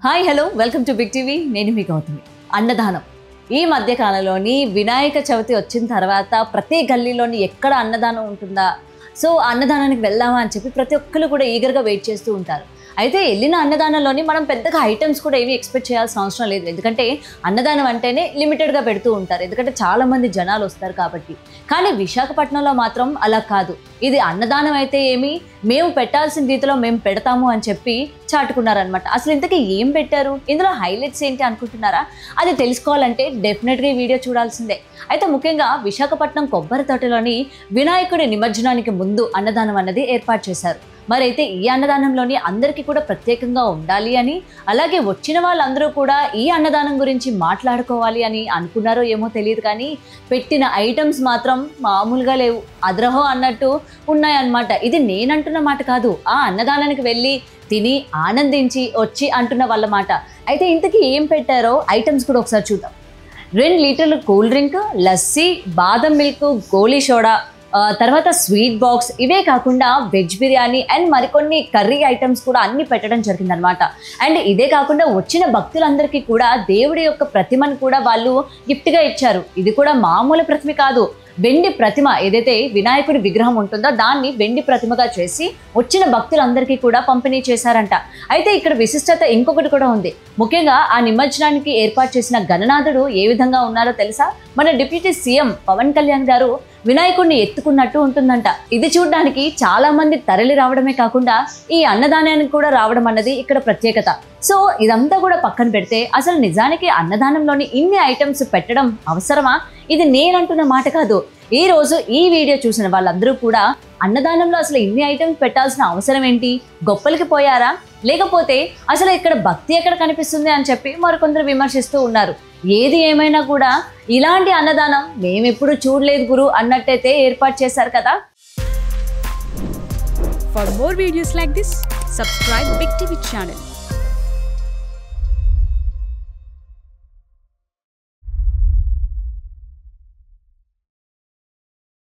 Hi hello welcome to big TV. నేను మీ గౌతమి. అన్నదానం ఈ మధ్య కాలంలోని వినాయక చవితి వచ్చిన తర్వాత ప్రతి గల్లీలోని ఎక్కడ అన్నదానం ఉంటుందా, సో అన్నదానానికి వెళ్దామా అని చెప్పి ప్రతి ఒక్కరు కూడా ఈగర్గా వెయిట్ చేస్తూ ఉంటారు. అయితే వెళ్ళిన అన్నదానంలోని మనం పెద్దగా ఐటమ్స్ కూడా ఏవి ఎక్స్పెక్ట్ చేయాల్సిన అవసరం లేదు. ఎందుకంటే అన్నదానం అంటేనే లిమిటెడ్గా పెడుతూ ఉంటారు, ఎందుకంటే చాలామంది జనాలు వస్తారు కాబట్టి. కానీ విశాఖపట్నంలో మాత్రం అలా కాదు. ఇది అన్నదానం అయితే ఏమి, మేము పెట్టాల్సిన రీతిలో మేము పెడతాము అని చెప్పి చాటుకున్నారనమాట. అసలు ఇంతకీ ఏం పెట్టారు, ఇందులో హైలైట్స్ ఏంటి అనుకుంటున్నారా? అది తెలుసుకోవాలంటే డెఫినెట్గా ఈ వీడియో చూడాల్సిందే. అయితే ముఖ్యంగా విశాఖపట్నం కొబ్బరి తోటలోని వినాయకుడి నిమజ్జనానికి ముందు అన్నదానం అన్నది ఏర్పాటు చేశారు. మరైతే ఈ అన్నదానంలోని అందరికీ కూడా ప్రత్యేకంగా ఉండాలి అని, అలాగే వచ్చిన వాళ్ళందరూ కూడా ఈ అన్నదానం గురించి మాట్లాడుకోవాలి అని అనుకున్నారో ఏమో తెలియదు, కానీ పెట్టిన ఐటమ్స్ మాత్రం మామూలుగా లేవు, అద్రహో అన్నట్టు ఉన్నాయన్నమాట. ఇది నేనంటున్న మాట కాదు, ఆ అన్నదానానికి వెళ్ళి తిని ఆనందించి వచ్చి అంటున్న వాళ్ళ మాట. అయితే ఇంతకీ ఏం పెట్టారో ఐటమ్స్ కూడా ఒకసారి చూద్దాం. 2 లీటర్లు కూల్ డ్రింక్, లస్సీ, బాదం మిల్క్, గోలీ సోడా, తర్వాత స్వీట్ బాక్స్, ఇవే కాకుండా వెజ్ బిర్యానీ అండ్ మరికొన్ని కర్రీ ఐటమ్స్ కూడా అన్ని పెట్టడం జరిగిందనమాట. అండ్ ఇదే కాకుండా వచ్చిన భక్తులందరికీ కూడా దేవుడి యొక్క ప్రతిమను కూడా వాళ్ళు గిఫ్ట్గా ఇచ్చారు. ఇది కూడా మామూలు ప్రతిమ కాదు, వెండి ప్రతిమ. ఏదైతే వినాయకుడి విగ్రహం ఉంటుందో దాన్ని వెండి ప్రతిమగా చేసి వచ్చిన భక్తులందరికీ కూడా పంపిణీ చేశారంట. అయితే ఇక్కడ విశిష్టత ఇంకొకటి కూడా ఉంది. ముఖ్యంగా ఆ నిమజ్జనానికి ఏర్పాటు చేసిన గణనాథుడు ఏ విధంగా ఉన్నారో తెలుసా? మన డిప్యూటీ సీఎం పవన్ కళ్యాణ్ గారు వినాయకుడిని ఎత్తుకున్నట్టు ఉంటుందంట. ఇది చూడడానికి చాలా మంది తరలి రావడమే కాకుండా ఈ అన్నదానానికి కూడా రావడం అన్నది ఇక్కడ ప్రత్యేకత. సో ఇదంతా కూడా పక్కన పెడితే అసలు నిజానికి అన్నదానంలోని ఇన్ని ఐటమ్స్ పెట్టడం అవసరమా? ఇది నేనంటున్న మాట కాదు. ఈ రోజు ఈ వీడియో చూసిన వాళ్ళందరూ కూడా అన్నదానంలో అసలు ఇన్ని ఐటమ్స్ పెట్టాల్సిన అవసరం ఏంటి, గొప్పలకి పోయారా, లేకపోతే అసలు ఇక్కడ భక్తి ఎక్కడ కనిపిస్తుంది అని చెప్పి మరికొందరు విమర్శిస్తూ ఉన్నారు. ఏది ఏమైనా కూడా ఇలాంటి అన్నదానం మేమెప్పుడు చూడలేదు గురు అన్నట్టయితే ఏర్పాటు చేశారు కదా. For more videos like this, subscribe Big TV channel.